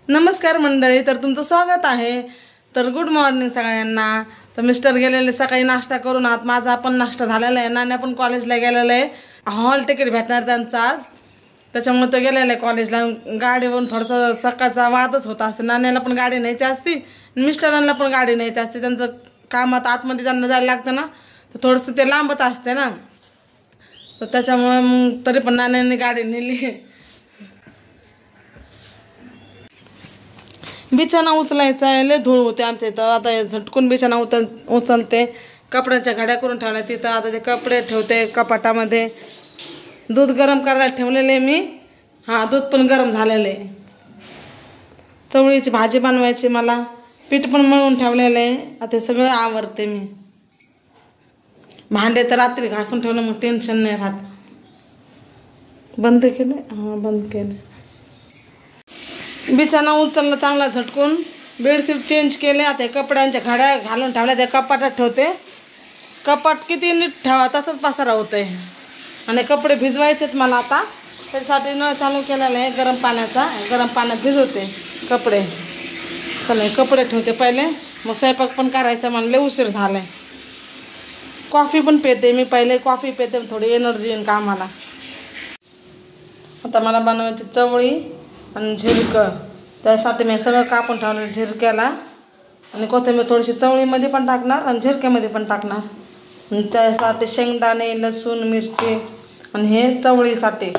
नमस्कार मंडळी, तर तुमचं स्वागत आहे। तर गुड मॉर्निंग सगळ्यांना। तर मिस्टर गेलेले सकाळी नाश्ता करून, आत माझा पण नाश्ता झालेला आहे। नाण्या पण कॉलेजला गेलेला आहे। हॉल तिकीट भेटणार त्यांचा आज, त्याच्यामुळे तो गेलेला आहे कॉलेजला। गाडीवरून थोडंसं सकाळचा वादच होत असते। नाण्याला पण गाडी न्यायची असते, मिस्टरांना पण गाडी न्यायची असते। त्यांचं कामात आतमध्ये त्यांना जायला लागतं ना, तर थोडंसं ते लांबत असते ना, तर त्याच्यामुळे मग तरी पण नाण्याने गाडी नेली। बिछाना उचलायचा आहे, लय धूळ होते आमच्या इथं। आता झटकून बिछाना उचलते, कपड्याच्या घड्या करून ठेवल्या तिथं। आता ते कपडे ठेवते कपाटामध्ये। दूध गरम करायला ठेवलेले मी, हां दूध पण गरम झालेलं आहे। चवळीची भाजी बनवायची मला, पीठ पण मळून ठेवलेलं आहे। आता सगळं आवरते मी। भांडे तर रात्री घासून ठेवलं, मग टेन्शन नाही राहत। बंद केले, हां बंद केले। बिछाना उचलला चांगला झटकून, बेडशीट चेंज केले। आता कपड्यांच्या घड्या घालून ठेवल्या, त्या कपाटात ठेवते। कपाट किती नीट ठेवा तसंच पसारा होतंय। आणि कपडे भिजवायचेत मला आता, त्याच्यासाठी नळ चालू केलेला आहे गरम पाण्याचा। गरम पाण्यात भिजवते कपडे। चला कपडे ठेवते पहिले, मग स्वयंपाक पण करायचा। मला लय उशीर झाला आहे। कॉफी पण पिते मी, पहिले कॉफी पिते, थोडी एनर्जी येईन कामाला। आता मला बनवायची चवळी आणि झिरकं, त्यासाठी मी सगळं कापून ठेवलं झिरक्याला। आणि कोथिंबीर थोडीशी चवळीमध्ये पण टाकणार आणि झिरक्यामध्ये पण टाकणार। आणि त्यासाठी शेंगदाणे, लसूण, मिरची आणि हे चवळीसाठी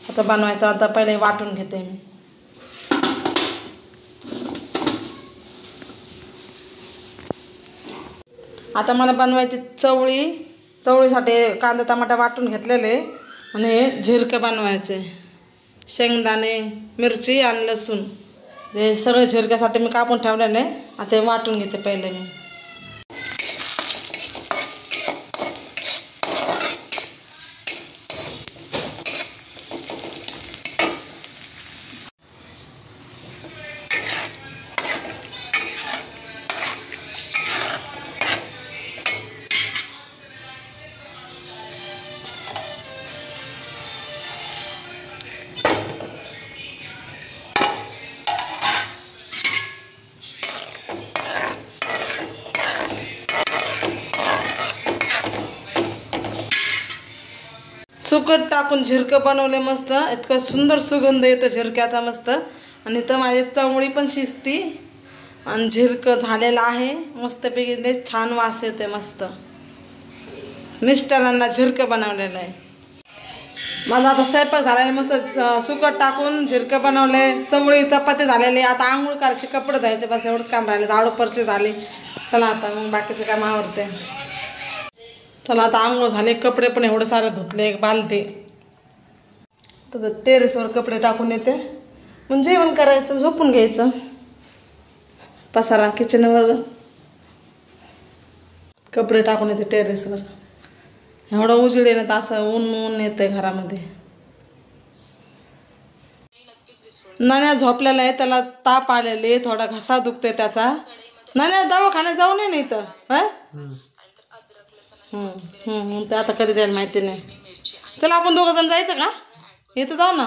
आता बनवायचं। आता पहिले वाटून घेते मी। आता मला बनवायची चवळीसाठी कांदा टमाटा वाटून घेतलेले, आणि हे झिरकं बनवायचे। शेंगदाणे, मिरची आणि लसूण हे सगळे झिरक्यासाठी मी कापून ठेवलेले। आता ते वाटून घेते पहिले मी। सुकट टाकून झिरकं बनवले मस्त, इतकं सुंदर सुगंध येतो झिरक्याचा मस्त। आणि तर माझी चवळी पण शिजती आणि झिरकं झालेलं आहे मस्तपैकी, लय छान वास येते मस्त। मिस्टरांना झिरकं बनवलेलं आहे। माझा आता स्वयंपाक झालेला मस्त, सुकट टाकून झिरकं बनवले, चवळी चपाती झालेली। आता आंघोळ करायचे, कपडे धुवायचे, बस एवढंच काम राहिले। झाडू फरशी झाली, चला आता मग बाकीचे काम आवरते। चला आता आंघोळ झाले, कपडे पण एवढे सारे धुतले, एक बालटी। तर टेरेसवर कपडे टाकून येते, मग जेवण करायचं, झोपून घ्यायचं। पसारा किचनवर कपडे टाकून येते टेरेसवर। एवढं उजेड येण्यात असं ऊन येतंय घरामध्ये। नाण्या झोपलेला आहे, त्याला ताप आलेले, थोडा घसा दुखतोय त्याचा। नाण्या दवाखान्यात जाऊ नये नाही तर, हा ते आता कधी जाईल माहिती नाही। चला आपण दोघं जण जायचं का, इथं जाऊ ना।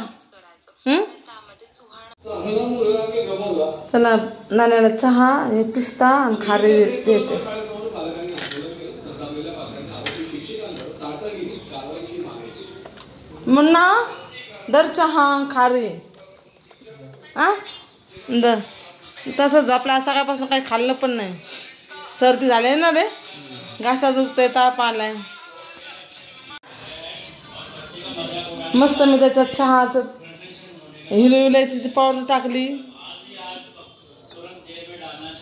चला नाण्याला चहा, हे पिस्ता आणि खारी देते। मुन्ना दर चहा खारी, दर। तसं झोपला, सकाळपासून काही खाल्लं पण नाही, सर्दी झाली ना रे, घासा दुखतोय, ताप आलाय मस्त। मी त्याच्यात चहाचं हिरवी इलायचीची पावडर टाकली,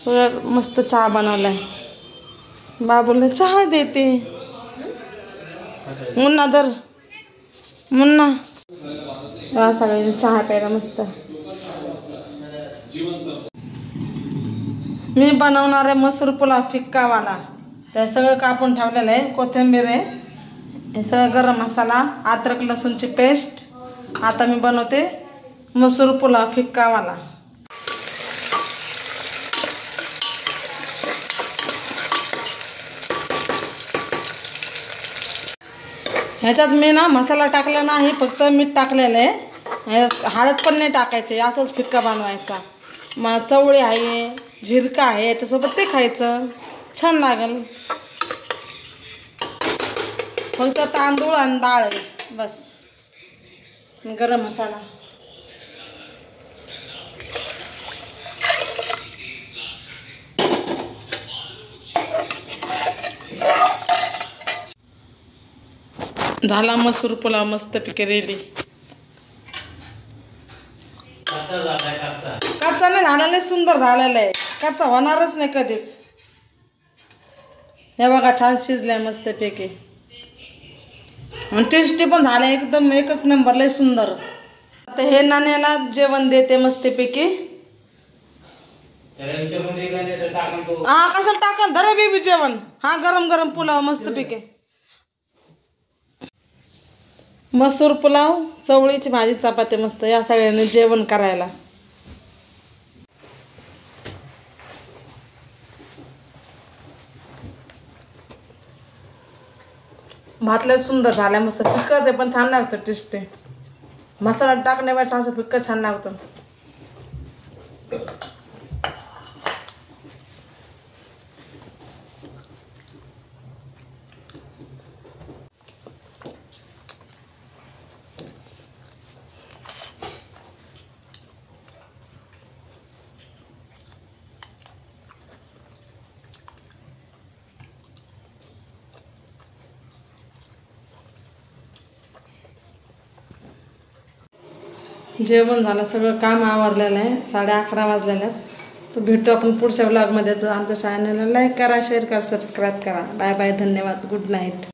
सगळं मस्त चहा बनवलाय। बाबूला चहा देते। मुन्ना दर, मुन्ना सगळ्यांनी चहा प्यायला मस्त। मी बनवणार आहे मसूर पुलाव फिक्कावाला, ते सगळं कापून ठेवलेलं आहे। कोथिंबीर आहे, हे सगळं गरम मसाला, अद्रक लसूणची पेस्ट। आता मी बनवते मसूर पुलाव फिक्कावाला। ह्याच्यात मी ना मसाला टाकला नाही, फक्त मीठ टाकलेलं आहे। हळद पण नाही टाकायचे, असंच फिक्का बनवायचा. मग चवळी आहे, झिरका आहे, याच्यासोबत ते खायचं, छान लागेल. फक्त तांदूळ आणि डाळ आहे बस. गरम मसाला झाला. मसूर पुलाव मस्तपैकी रेडी. कच्चा नाही झालेला, सुंदर झालेला आहे. कच्चा होणारच नाही कधीच. हे बघा छान शिजलाय मस्तपैकी आणि टेस्टी पण झालं एकदम, एकच नंबर, लय सुंदर. आता हे नाण्याला जेवण देते मस्तपैकी. हा कशाला टाकन, धरा बेबी जेवण. हा गरम गरम पुलाव मस्तपैकी. मसूर पुलाव, चवळीची भाजी, चपाती मस्त. या सगळ्यांनी जेवण करायला. भातला सुंदर झालाय मस्त. फिक्कच आहे पण छान लागतं, टेस्टी. मसाला टाकण्यापेक्षा असं फिक्क छान लागतं. जेवण झालं, सगळं काम आवरलेलं आहे. 11:30 वाजलेले आहेत. तर भेटू आपण पुढच्या व्लॉगमध्ये. तर आमच्या चॅनलला लाईक करा, शेअर करा, सबस्क्राईब करा. बाय बाय, धन्यवाद, गुड नाईट.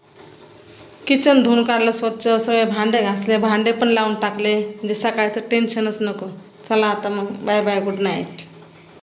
किचन धुवून काढलं स्वच्छ, सगळे भांडे घासले, भांडे पण लावून टाकले, म्हणजे सकाळचं टेन्शनच नको. चला आता मग, बाय बाय, गुड नाईट.